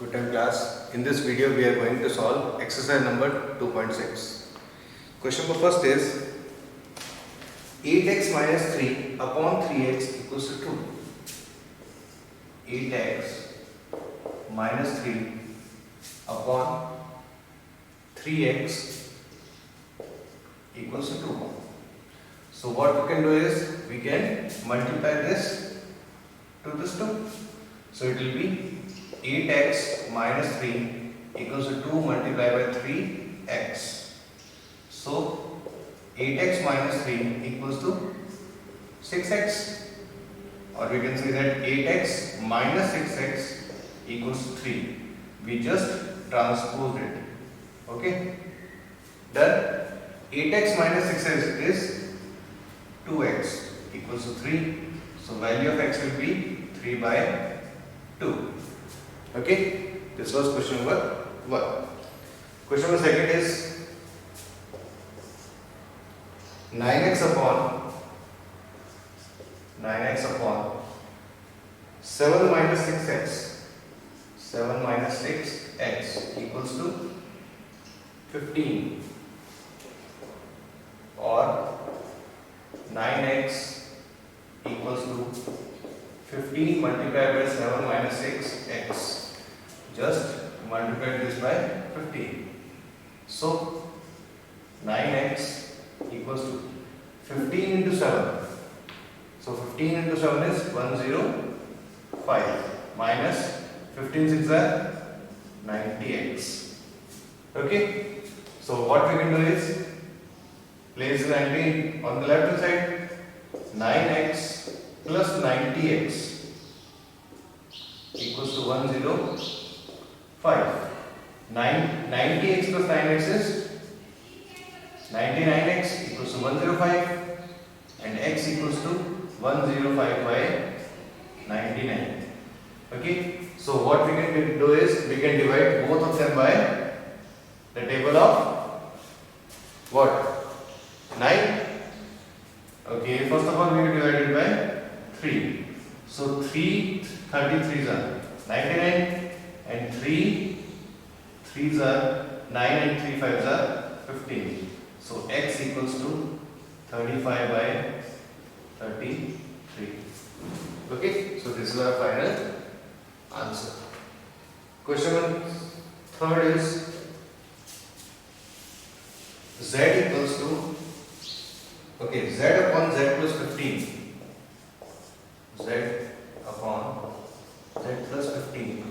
Good time class. In this video we are going to solve exercise number 2.6. Question number first is 8x minus 3 upon 3x equals to 2. 8x minus 3 upon 3x equals to 2. So what we can do is we can multiply this to this 2. So it will be 8x minus 3 equals to 2 multiplied by 3x. So 8x minus 3 equals to 6x, or we can say that 8x minus 6x equals to 3. We just transposed it. Okay? Done. 8x minus 6x is 2x equals to 3. So value of x will be 3 by 2. Okay, this was question number 1. Question number second is 9x upon 7 minus 6x. 7 minus 6x equals to 15, or 9x equals to 15 multiplied by 7 minus 6x. Just multiply this by 15. So 9x equals to 15 into 7. So 15 into 7 is 105 minus 15 6 are 90x. Okay. So what we can do is place 90 on the left hand side. 9x plus 90x equals to 105. 90x plus 9x is 99x equals to 105, and x equals to 105 by 99. Okay, so what we can do is we can divide both of them by the table of what? 9. Okay, first of all we will divide it by 3. So 3 33s are 99, and 3 3s are 9, and 3 5s are 15. So x equals to 35 by 33. Okay, so this is our final answer. Question number third is z equals to, okay, z upon z plus 15. Z upon z plus 15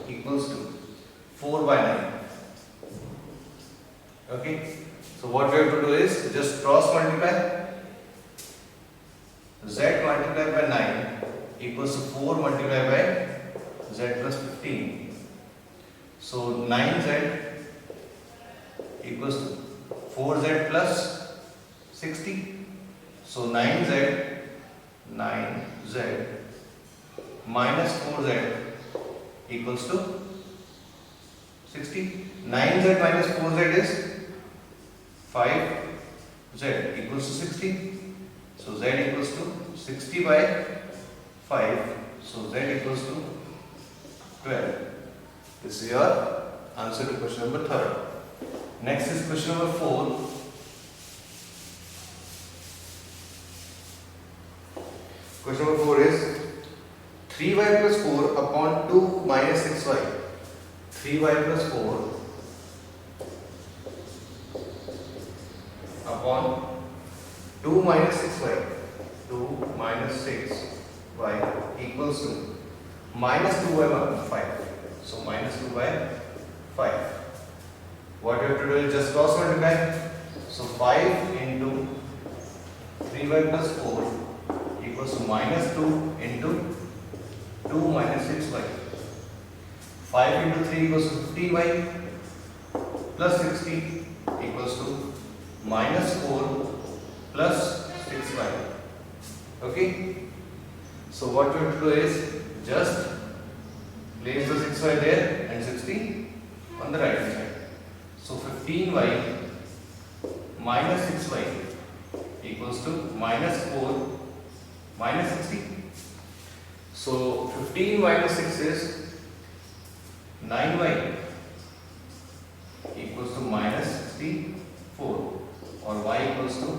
equals to 4 by 9. Okay, so what we have to do is just cross multiply. Z multiplied by 9 equals to 4 multiplied by z plus 15. So 9z equals to 4z plus 60. So 9z minus 4z equals to 60. 9z minus 4z is 5z equals to 60. So z equals to 60 by 5. So z equals to 12. This is your answer to question number 3rd. Next is question number 4. Question number 4 is 3y plus 4 upon 2 minus 6y. 3y plus 4 upon 2 minus 6y. 2 minus 6y equals to minus 2 by 5. So minus 2 by 5. What you have to do is just cross multiply. So 5 into 3y plus 4 equals to minus 2 into 2 minus 6y. 5 into 3 equals to 15y plus 60 equals to minus 4 plus 6y. Okay. So what we have to do is just place the 6y there and 60 on the right hand side. So 15y minus 6y equals to minus 4 minus 60. So 15 minus 6 is 9y equals to minus 64 or y equals to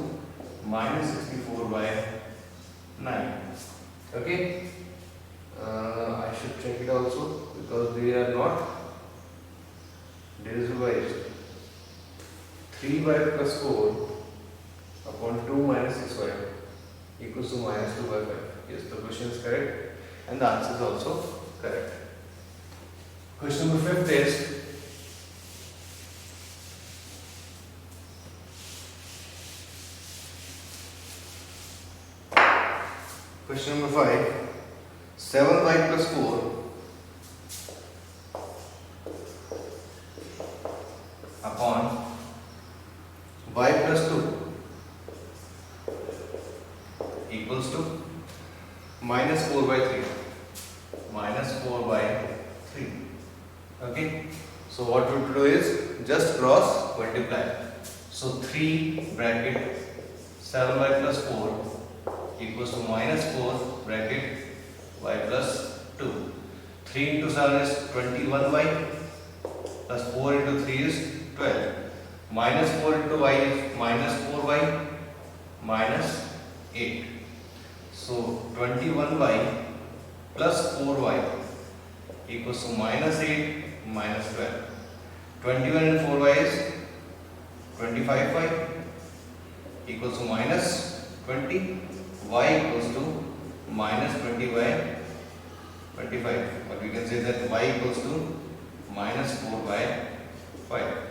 minus 64 by 9. Okay, I should check it also because they are not divised. 3y plus 4 upon 2 minus 6y equals to minus 2 by 5. Yes, the question is correct and the answer is also correct. Question number 5 is question number 5. 7y plus 4 upon y plus 2 equals to minus 4 by 3. Minus 4 by 3. Okay. So what we do is just cross multiply. So 3 bracket 7y plus 4 equals to minus 4 bracket y plus 2. 3 into 7 is 21y plus 4 into 3 is 12. Minus 4 into y is minus 4y minus 8. So 21y plus 4y equals to minus 8 minus 12. 21 and 4y is 25y equals to minus 20. Y equals to minus 20 by 25. But we can say that y equals to minus 4 by 5.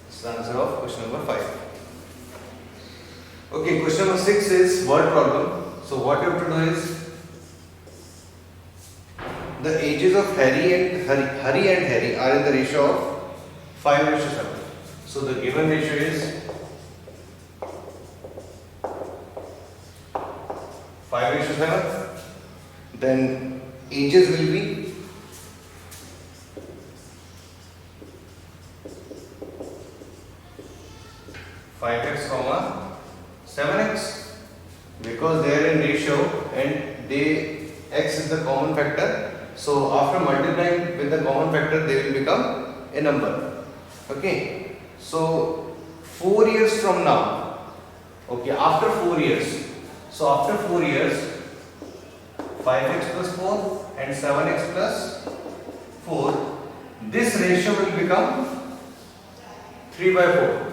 This is the answer of question number 5. Okay, question number 6 is word problem. So what you have to do is the ages of Harry and Harry are in the ratio of 5:7. So the given ratio is 5:7. Then ages will be 5x comma 7x because they are in ratio and x is the common factor. So after multiplying with the common factor they will become a number. Okay. So 4 years from now, okay, after 4 years. So after 4 years 5x plus 4 and 7x plus 4, this ratio will become 3 by 4.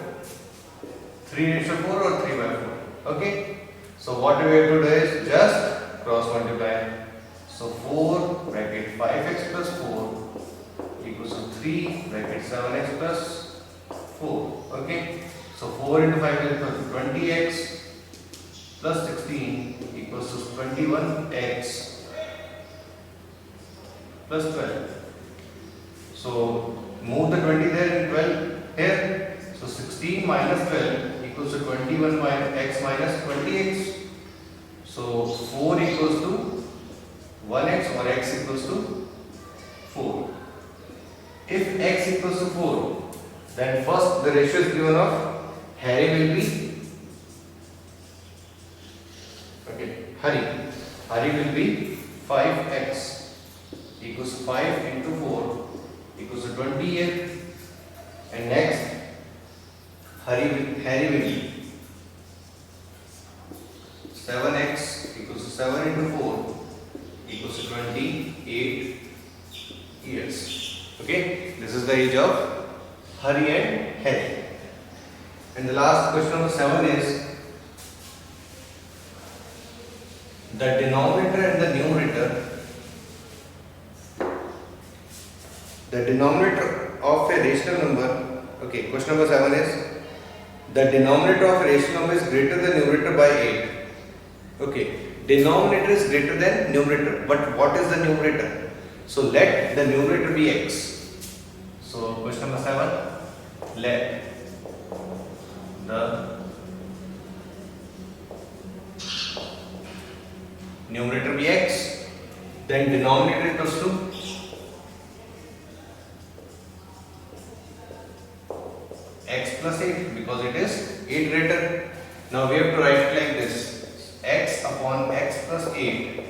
3:4 or 3 by 4. Okay. So what we have to do is just cross multiply. So 4 bracket 5x plus 4 equals to 3 bracket 7x plus 4. Okay. So 4 into 5 is equal to 20x plus 16 equals to 21x plus 12. So move the 20 there and 12 here. So 16 minus 12 equals to 21 minus x minus 20x. So 4 equals to 1x or x equals to 4. If x equals to 4, then first the ratio is given of Harry will be Harry will be 5x equals to 5 into 4 equals to 28, and next Harry will be 7x equals to 7 into 4 equals to 28 years. Okay, this is the age of Harry and Harry. And the last question number 7 is the denominator and the numerator. The denominator of a rational number. Okay, question number 7 is the denominator of a rational number is greater than numerator by 8. Okay, denominator is greater than numerator, but what is the numerator? So let the numerator be x. So question number 7, let the numerator be x, then denominator equals to x plus 8 because it is 8 greater. Now we have to write it like this: x upon x plus 8.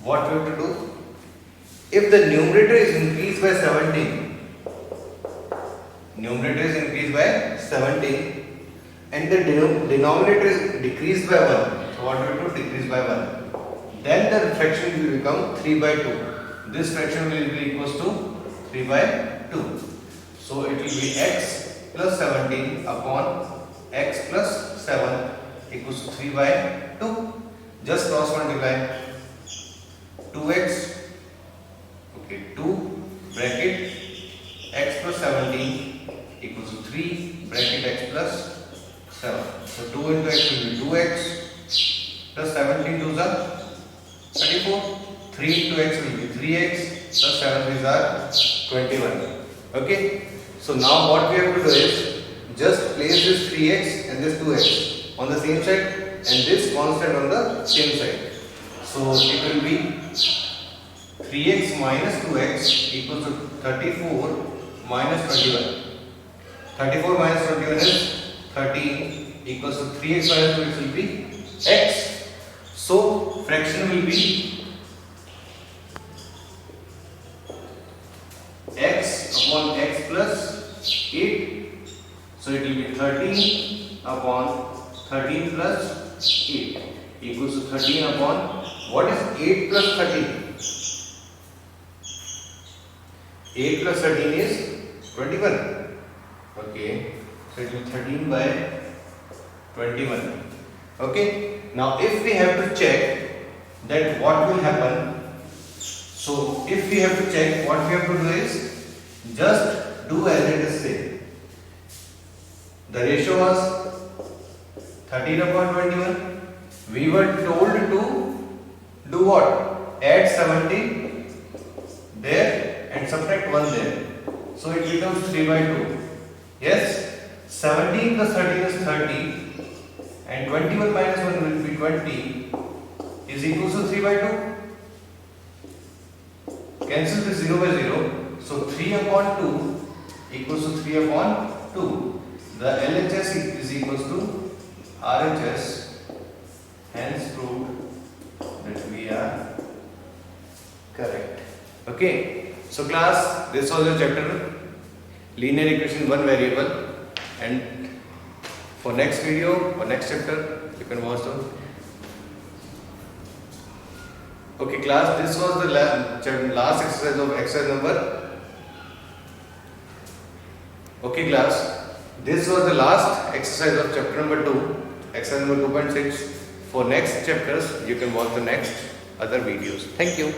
What we have to do? if the numerator is increased by 17, numerator is increased by 17 and the denominator is decreased by 1, so what we do, decrease by 1, then the fraction will become 3 by 2. This fraction will be equals to 3 by 2. So it will be x plus 17 upon x plus 7 equals to 3 by 2. Just cross multiply. 2x, okay, 2 bracket x plus 17 equals to 3 bracket x plus 7. So 2 into x will be 2x plus 17 to the 34. 3 into x will be 3x plus 7 is our 21. Okay. So now what we have to do is just place this 3x and this 2x on the same side and this constant on the same side. So it will be 3x minus 2x equals to 34 minus 21. 34 minus 21 is 13 equals to 3x minus 2x will be x. So fraction will be x upon x plus 8. So it will be 13 upon 13 plus 8 equals to 13 upon, what is 8 plus 13? 8 plus 13 is 21. Okay, so it will be 13 by 21. Okay, now if we have to check that what will happen, so if we have to check, what we have to do is just do as it is said. The ratio was 13 upon 21. We were told to do what? Add 17 there and subtract 1 there. So it becomes 3 by 2. Yes? 17 plus 13 is 30 and 21 minus 1 will be 20 is equals to 3 by 2. Cancel this 0 by 0. So 3 upon 2 equals to 3 upon 2. The LHS is equals to RHS. Hence proved that we are correct. Okay. So class, this was your chapter linear equation one variable, and for next video or next chapter you can watch them. Okay class, this was the last exercise of exercise number. Okay class, this was the last exercise of chapter number 2, exercise number 2.6. For next chapters, you can watch the next other videos. Thank you.